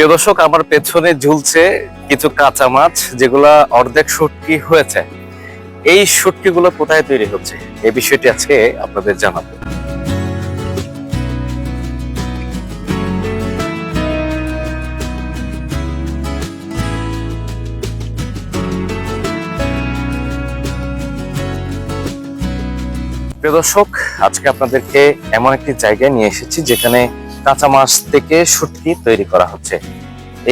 প্রিয় দর্শক, আমার পেছনে ঝুলছে কিছু কাঁচা মাছ যেগুলা অর্ধেক শুটকি হয়েছে। এই শুটকিগুলো কোথায় তৈরি হচ্ছে এই বিষয়টি আজকে আপনাদের জানাবো। প্রিয় দর্শক, আজকে আপনাদেরকে এমন একটি জায়গায় নিয়ে এসেছি যেখানে কাঁচা মাছ থেকে শুটকি তৈরি করা হচ্ছে।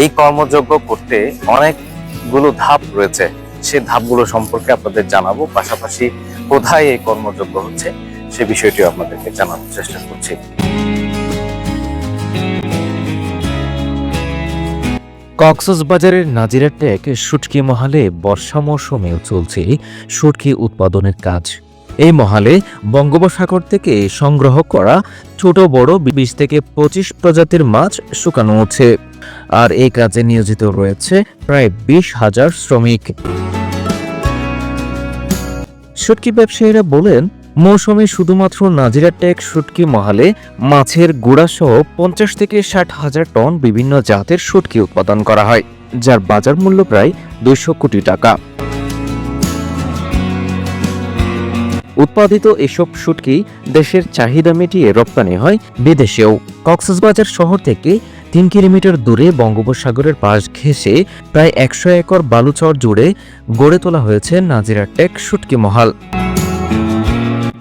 এই কর্মযজ্ঞ করতে অনেকগুলো ধাপ রয়েছে, সেই ধাপগুলো সম্পর্কে আপনাদের জানাবো, পাশাপাশি কোথায় এই কর্মযজ্ঞ হচ্ছে সে বিষয়টিও আপনাদেরকে জানানোর চেষ্টা করছি। কক্সবাজারের নাজিরাটেক শুটকি মহালে বর্ষা মৌসুমেও চলছে শুটকি উৎপাদনের কাজ। এই মহালে বঙ্গোপসাগর থেকে সংগ্রহ করা ছোট বড় 20 থেকে 25 প্রজাতির মাছ শুকানো হচ্ছে, আর এই কাজে নিয়োজিত রয়েছে প্রায় 20,000 শ্রমিক। শুটকি ব্যবসায়ীরা বলেন, মৌসুমে শুধুমাত্র নাজিরাটেক শুটকি মহালে মাছের গুঁড়াসহ 50 থেকে 60,000 টন বিভিন্ন জাতের শুটকি উৎপাদন করা হয়, যার বাজার মূল্য প্রায় 200 কোটি টাকা। উৎপাদিত এসব শুটকি দেশের চাহিদা মিটিয়ে রপ্তানি হয় বিদেশেও। কক্সবাজার শহর থেকে 3 কিলোমিটার দূরে বঙ্গোপসাগরের পাশ ঘেঁষে প্রায় 100 একর বালুচর জুড়ে গড়ে তোলা হয়েছে নাজিরাটেক শুটকি মহাল।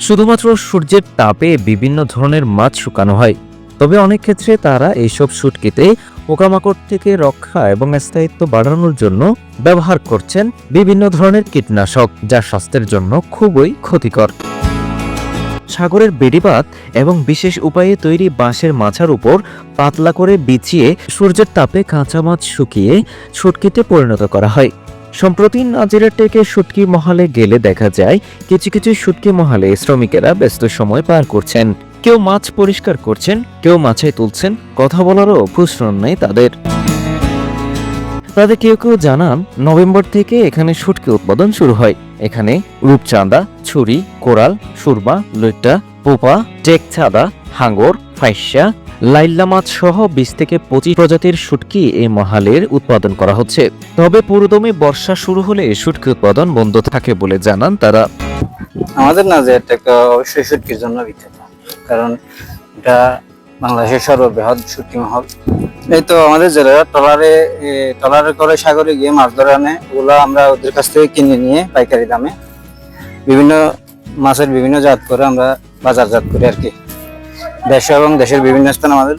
শুধুমাত্র সূর্যের তাপে বিভিন্ন ধরনের মাছ শুকানো হয়, তবে অনেক ক্ষেত্রে তারা এইসব শুটকিতে পোকামাকড় থেকে রক্ষা এবং স্থায়িত্ব বাড়ানোর জন্য ব্যবহার করছেন বিভিন্ন ধরনের কীটনাশক, যা স্বাস্থ্যের জন্য খুবই ক্ষতিকর। সাগরের বেড়িবাঁধ এবং বিশেষ উপায়ে তৈরি বাঁশের মাচার উপর পাতলা করে বিছিয়ে সূর্যের তাপে কাঁচা মাছ শুকিয়ে শুটকিতে পরিণত করা হয়। সম্প্রতি নাজিরাটেকে শুটকি মহালে গেলে দেখা যায় কিছু কিছু শুটকি মহালে শ্রমিকেরা ব্যস্ত সময় পার করছেন। কেউ মাছ পরিষ্কার করছেন, কেউ মাছাই তুলছেন, কথা বলারও ফুসরন নেই তাদের। কেউ কেউ জানান, নভেম্বর থেকে এখানে শুটকি উৎপাদন শুরু হয়। এখানে রূপচাঁদা, ছুরি, কোরাল, সুরমা, লইট্টা, পোপা, টেকচাঁদা, হাঙ্গর, ফাইসা, লাইল্লা মাছ সহ 20 থেকে 25 প্রজাতির শুটকি এই মহালের উৎপাদন করা হচ্ছে। তবে পুরোদমে বর্ষা শুরু হলে শুটকি উৎপাদন বন্ধ থাকে বলে জানান তারা। আমাদের নাজিরাটেক অবশ্যই শুটকির জন্য বিখ্যাত, কারণ এটা বাংলাদেশের সর্ববৃহৎ শুটকি মহল। এই তো আমাদের জেলেরা ট্রলারে করে সাগরে গিয়ে মাছ ধরে আনে, ওগুলো আমরা ওদের কাছ থেকে কিনে নিয়ে পাইকারি দামে বিভিন্ন মাছের বিভিন্ন জাত করে আমরা বাজারজাত করি আর কি। দেশে এবং দেশের বিভিন্ন স্থানে আমাদের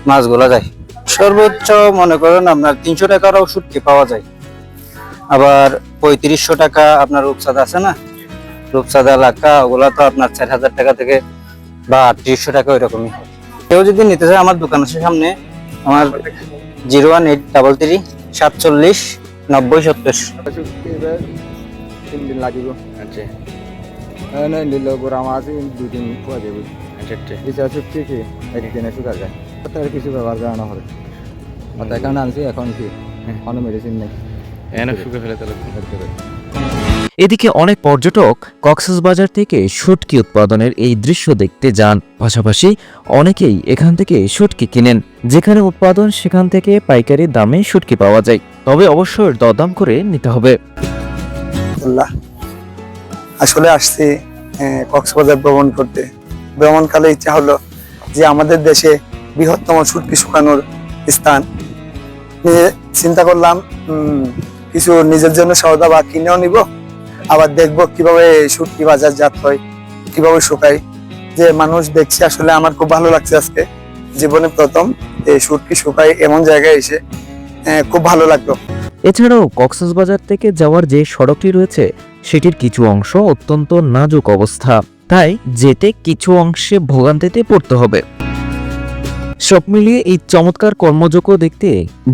মাছগুলো যায়। সর্বোচ্চ মনে করেন আপনার 300 টাকারও শুটকি পাওয়া যায়, আবার 3500 টাকা আপনার রূপচাঁদা আছে না, রূপচাঁদা লাক্কা, ওগুলা তো আপনার 4000 টাকা থেকে বা 3800 টাকা ওইরকমই হয়। কেউ যদি নিতে চায়, আমার দোকান আছে সামনে, আমার 01833 47 90 70। 3 দিন লাগিব। আচ্ছা নিলে গোড়া মাছ 2 দিন পোয়া যাবে। আচ্ছা শুটকি কি একদিনে শুকা যায়, তার কিছু ব্যবহার জানা হবে। তাই কারণে আনছি, এখন কি কোনো মেডিসিন নেই, শুকে ফেলে তাহলে। এদিকে অনেক পর্যটক কক্সবাজার থেকে শুটকি উৎপাদনের এই দৃশ্য দেখতে যান, পাশাপাশি অনেকেই এখান থেকে শুটকি কিনেন। যেখানে উৎপাদন সেখান থেকে পাইকারি দামে শুটকি পাওয়া যায়, তবে অবশ্যই দরদাম করে নিতে হবে। আসলে আসছি কক্সবাজার ভ্রমণ করতে। ভ্রমণকালে ইচ্ছা হলো যে আমাদের দেশে বৃহত্তম শুটকি শুকানোর স্থান নিয়ে চিন্তা করলাম, কিছু নিজের জন্য সওদা বা কিনেও নিব, আবার দেখবো কিভাবে শুটকি বাজারজাত হয়, কিভাবে শুকায়। যে মানুষ দেখছে, আসলে আমার খুব ভালো লাগছে। আজকে জীবনে প্রথম এই শুটকি শুকায় এমন জায়গায় এসে খুব ভালো লাগলো। এছাড়াও কক্সবাজার থেকে যাওয়ার যে সড়কটি রয়েছে সেটির কিছু অংশ অত্যন্ত নাজুক অবস্থা, তাই যেতে কিছু অংশে ভোগান্তিতে পড়তে হবে। সব মিলিয়ে এই চমৎকার কর্মযজ্ঞ দেখতে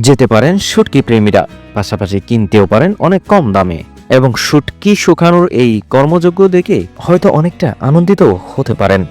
যেতে পারেন শুটকি প্রেমীরা, পাশাপাশি কিনতেও পারেন অনেক কম দামে, এবং শুটকি শুকানোর এই কর্মযজ্ঞ দেখে হয়তো অনেকটা আনন্দিত হতে পারেন।